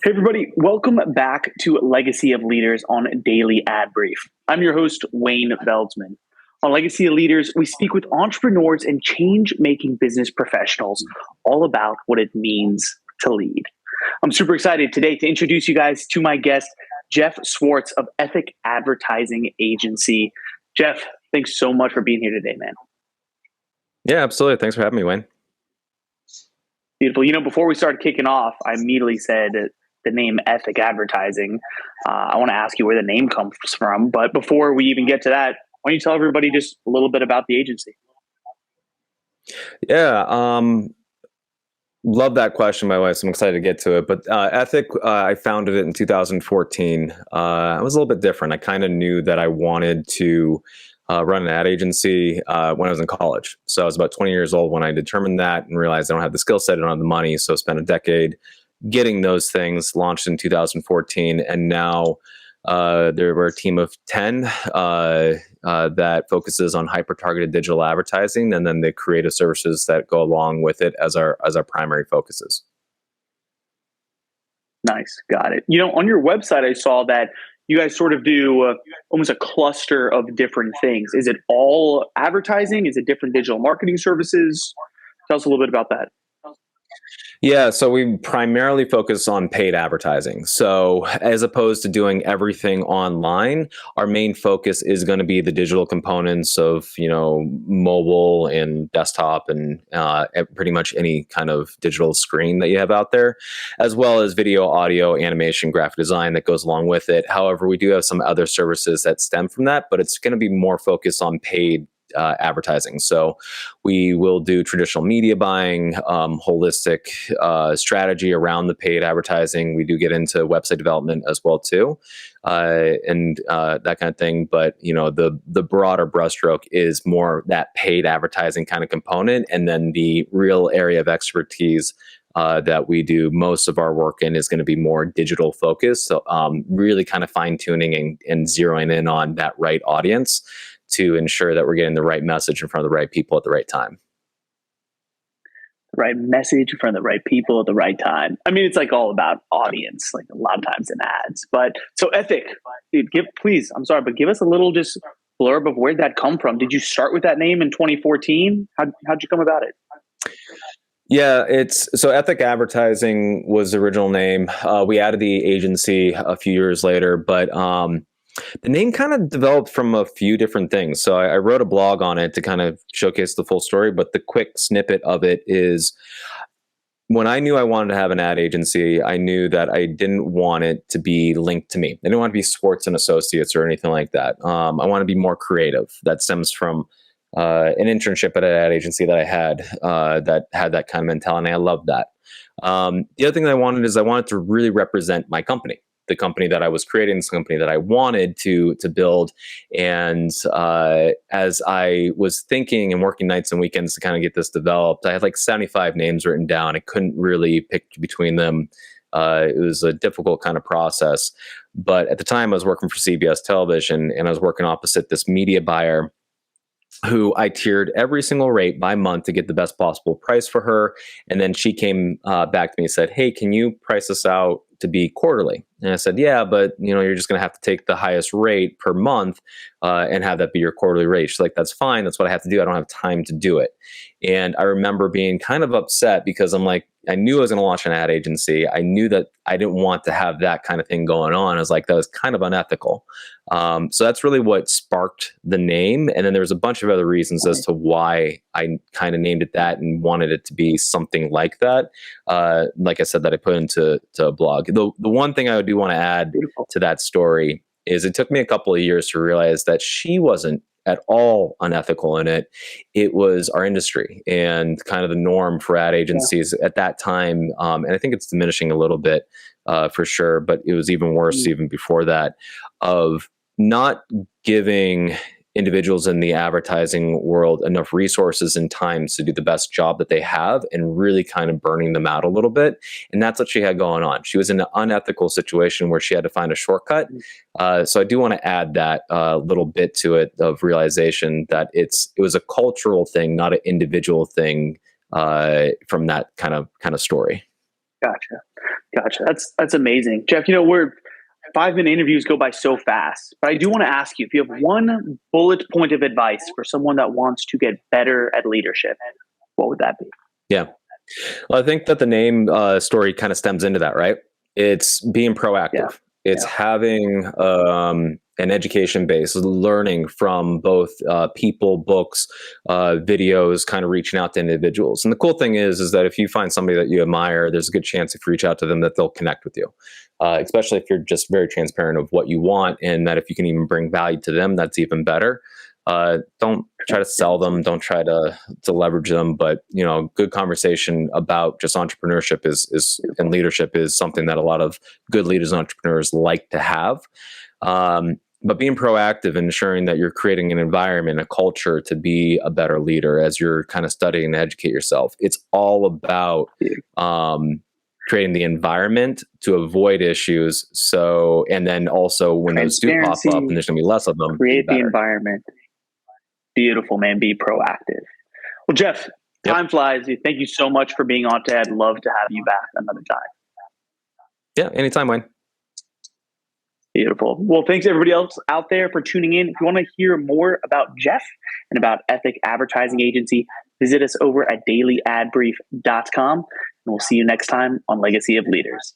Hey, everybody, welcome back to Legacy of Leaders on Daily Ad Brief. I'm your host, Wayne Veldsman. On Legacy of Leaders, we speak with entrepreneurs and change-making business professionals all about what it means to lead. I'm super excited today to introduce you guys to my guest, Jeff Swartz of Ethic Advertising Agency. Jeff, thanks so much for being here today, man. Yeah, absolutely. Thanks for having me, Wayne. Beautiful. Before we started kicking off, I immediately said the name Ethic Advertising. I want to ask you where the name comes from, but before we even get to that, why don't you tell everybody just a little bit about the agency? Yeah, love that question, by the way, so I'm excited to get to it. But Ethic, I founded it in 2014. It was a little bit different. I kind of knew that I wanted to run an ad agency when I was in college. So I was about 20 years old when I determined that and realized I don't have the skill set, I don't have the money. So I spent a decade getting those things, launched in 2014. And now there were a team of 10 that focuses on hyper-targeted digital advertising, and then the creative services that go along with it as our primary focuses. Nice. Got it. On your website, I saw that you guys sort of do almost a cluster of different things. Is it all advertising? Is it different digital marketing services? Tell us a little bit about that. Yeah, so we primarily focus on paid advertising. So as opposed to doing everything online, our main focus is going to be the digital components of, mobile and desktop and pretty much any kind of digital screen that you have out there, as well as video, audio, animation, graphic design that goes along with it. However, we do have some other services that stem from that, but it's going to be more focused on paid advertising. So we will do traditional media buying, holistic strategy around the paid advertising. We do get into website development as well too, and that kind of thing. But the broader brushstroke is more that paid advertising kind of component, and then the real area of expertise that we do most of our work in is going to be more digital focused. So really kind of fine tuning and zeroing in on that right audience to ensure that we're getting the right message in front of the right people at the right time. Right message in front of the right people at the right time. I mean, it's like all about audience, like a lot of times in ads. But so Ethic, dude, give us a little just blurb of where'd that come from. Did you start with that name in 2014? How'd you come about it? Yeah, so Ethic Advertising was the original name. We added the agency a few years later, but the name kind of developed from a few different things. So I wrote a blog on it to kind of showcase the full story, but the quick snippet of it is when I knew I wanted to have an ad agency, I knew that I didn't want it to be linked to me. I didn't want to be Swartz and Associates or anything like that. I want to be more creative. That stems from an internship at an ad agency that I had that kind of mentality. And I loved that. The other thing that I wanted to really represent my company. The company that I was creating, this company that I wanted to build. And as I was thinking and working nights and weekends to kind of get this developed, I had like 75 names written down. I couldn't really pick between them. It was a difficult kind of process. But at the time, I was working for CBS Television, and I was working opposite this media buyer who I tiered every single rate by month to get the best possible price for her. And then she came back to me and said, "Hey, can you price this out to be quarterly?" And I said, "Yeah, but you're just going to have to take the highest rate per month and have that be your quarterly rate." She's like, "That's fine. That's what I have to do. I don't have time to do it." And I remember being kind of upset because I'm like, I knew I was going to launch an ad agency. I knew that I didn't want to have that kind of thing going on. I was like, that was kind of unethical. So that's really what sparked the name. And then there was a bunch of other reasons as to why I kind of named it that and wanted it to be something like that. Like I said, that I put into a blog. The one thing I do want to add to that story is it took me a couple of years to realize that she wasn't at all unethical in it. It was our industry and kind of the norm for ad agencies at that time. And I think it's diminishing a little bit for sure, but it was even worse even before that, of not giving individuals in the advertising world enough resources and time to do the best job that they have, and really kind of burning them out a little bit. And that's what she had going on. She was in an unethical situation where she had to find a shortcut. So I do want to add that little bit to it of realization that it was a cultural thing, not an individual thing from that kind of story. Gotcha. Gotcha. That's amazing. Jeff, we're 5-minute interviews go by so fast, but I do want to ask you if you have one bullet point of advice for someone that wants to get better at leadership, what would that be? Yeah. Well, I think that the name story kind of stems into that, right? It's being proactive. Yeah. It's having an education base, learning from both people, books, videos, kind of reaching out to individuals. And the cool thing is that if you find somebody that you admire, there's a good chance if you reach out to them that they'll connect with you, especially if you're just very transparent of what you want, and that if you can even bring value to them, that's even better. Don't try to sell them. Don't try to leverage them. But good conversation about just entrepreneurship is and leadership is something that a lot of good leaders and entrepreneurs like to have. But being proactive and ensuring that you're creating an environment, a culture to be a better leader as you're kind of studying and educate yourself. It's all about creating the environment to avoid issues. So, and then also when those do pop up, and there's going to be less of them, create the environment. Beautiful, man. Be proactive. Well, Jeff, time flies. Thank you so much for being on today. I'd love to have you back another time. Yeah, anytime, Wayne. Beautiful. Well, thanks everybody else out there for tuning in. If you want to hear more about Jeff and about Ethic Advertising Agency, visit us over at dailyadbrief.com. And we'll see you next time on Legacy of Leaders.